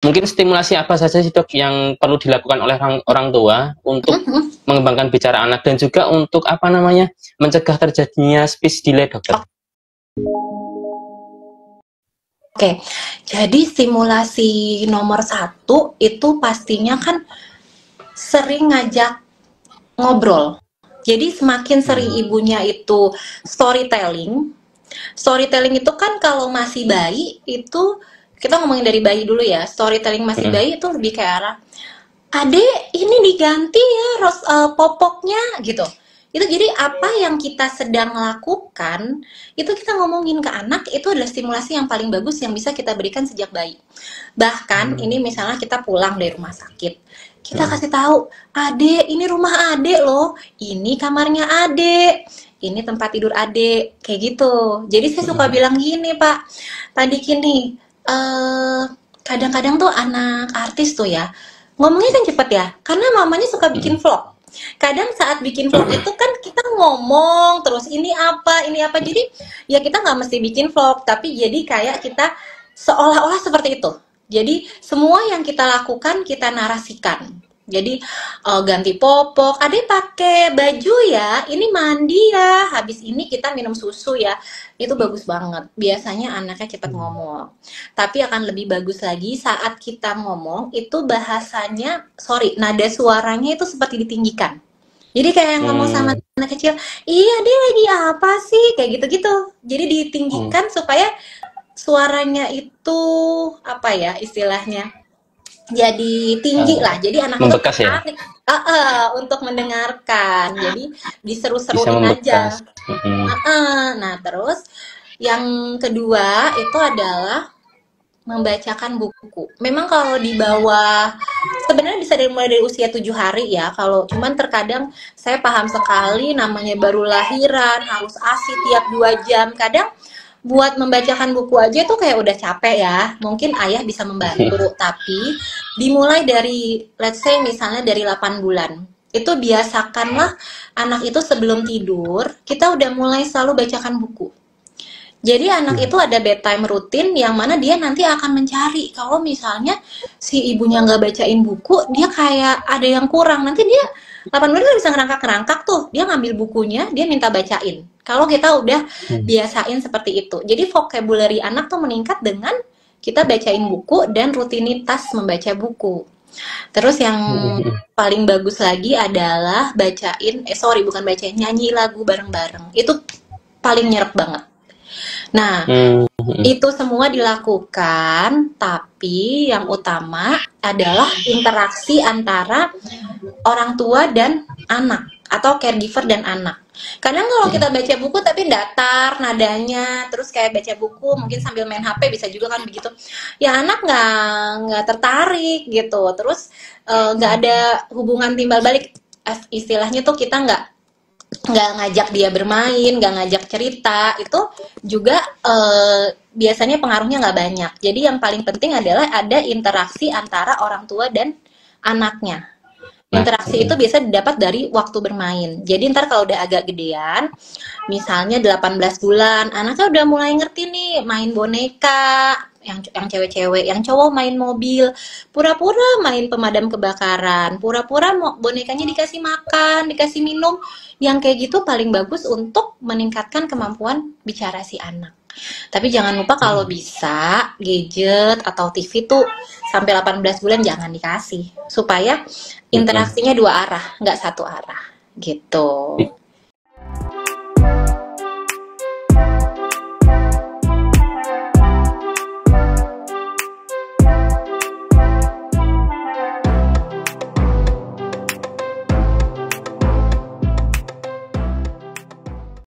Mungkin stimulasi apa saja sih dok yang perlu dilakukan oleh orang tua untuk mengembangkan bicara anak dan juga untuk apa namanya mencegah terjadinya speech delay dokter? Oke, jadi stimulasi nomor satu itu pastinya kan sering ngajak ngobrol. Jadi semakin sering ibunya itu storytelling. Storytelling itu kan kalau masih bayi itu, kita ngomongin dari bayi dulu ya. Storytelling masih bayi itu lebih kayak arah, "Adek, ini diganti ya popoknya," gitu. Itu jadi apa yang kita sedang lakukan, itu kita ngomongin ke anak, itu adalah stimulasi yang paling bagus yang bisa kita berikan sejak bayi. Bahkan ini misalnya kita pulang dari rumah sakit, kita kasih tahu, "Adek, ini rumah adek loh, ini kamarnya adek, ini tempat tidur adek," kayak gitu. Jadi saya suka bilang gini, Pak, tadi gini, kadang-kadang tuh anak artis tuh ya, ngomongnya kan cepet ya, karena mamanya suka bikin vlog. Kadang saat bikin vlog itu kan kita ngomong terus ini apa, jadi ya kita nggak mesti bikin vlog, tapi jadi kayak kita seolah-olah seperti itu. Jadi semua yang kita lakukan kita narasikan. Jadi ganti popok, adek pakai baju ya, ini mandi ya, habis ini kita minum susu ya. Itu bagus banget. Biasanya anaknya cepat ngomong. Tapi akan lebih bagus lagi saat kita ngomong itu bahasanya, nada suaranya itu seperti ditinggikan. Jadi kayak ngomong sama anak kecil, "Iya, dia lagi apa sih?" Kayak gitu-gitu. Jadi ditinggikan supaya suaranya itu apa ya istilahnya? Jadi tinggi lah, jadi anak itu Membekas ya? tertarik untuk mendengarkan, jadi Bisa diseru-seruin aja. membekas. Nah terus yang kedua itu adalah membacakan buku. Memang kalau di bawah, sebenarnya bisa mulai dari usia 7 hari ya, kalau cuman terkadang saya paham sekali namanya baru lahiran, harus ASI tiap 2 jam, kadang buat membacakan buku aja tuh kayak udah capek ya. Mungkin ayah bisa membantu, tapi dimulai dari let's say misalnya dari 8 bulan. Itu biasakanlah anak itu sebelum tidur, kita udah mulai selalu bacakan buku. Jadi anak itu ada bedtime rutin yang mana dia nanti akan mencari. Kalau misalnya si ibunya nggak bacain buku, dia kayak ada yang kurang. Nanti dia 8 bulan kan bisa ngerangkak-ngerangkak tuh. Dia ngambil bukunya, dia minta bacain. Kalau kita udah biasain seperti itu. Jadi vocabulary anak tuh meningkat dengan kita bacain buku dan rutinitas membaca buku. Terus yang paling bagus lagi adalah bukan bacain, nyanyi lagu bareng-bareng. Itu paling nyerap banget. Nah, itu semua dilakukan, tapi yang utama adalah interaksi antara orang tua dan anak, atau caregiver dan anak. Kadang kalau kita baca buku tapi datar nadanya, terus kayak baca buku mungkin sambil main HP bisa juga kan begitu. Ya anak nggak tertarik gitu. Terus nggak ada hubungan timbal balik. Istilahnya tuh kita nggak ngajak dia bermain, nggak ngajak cerita, itu juga biasanya pengaruhnya nggak banyak. Jadi yang paling penting adalah ada interaksi antara orang tua dan anaknya. Interaksi itu biasa didapat dari waktu bermain. Jadi ntar kalau udah agak gedean, misalnya 18 bulan, anaknya udah mulai ngerti nih main boneka, yang cewek-cewek, yang cowok main mobil, pura-pura main pemadam kebakaran, pura-pura bonekanya dikasih makan, dikasih minum, yang kayak gitu paling bagus untuk meningkatkan kemampuan bicara si anak. Tapi jangan lupa kalau bisa gadget atau TV tuh sampai 18 bulan jangan dikasih, supaya interaksinya 2 arah, nggak 1 arah gitu.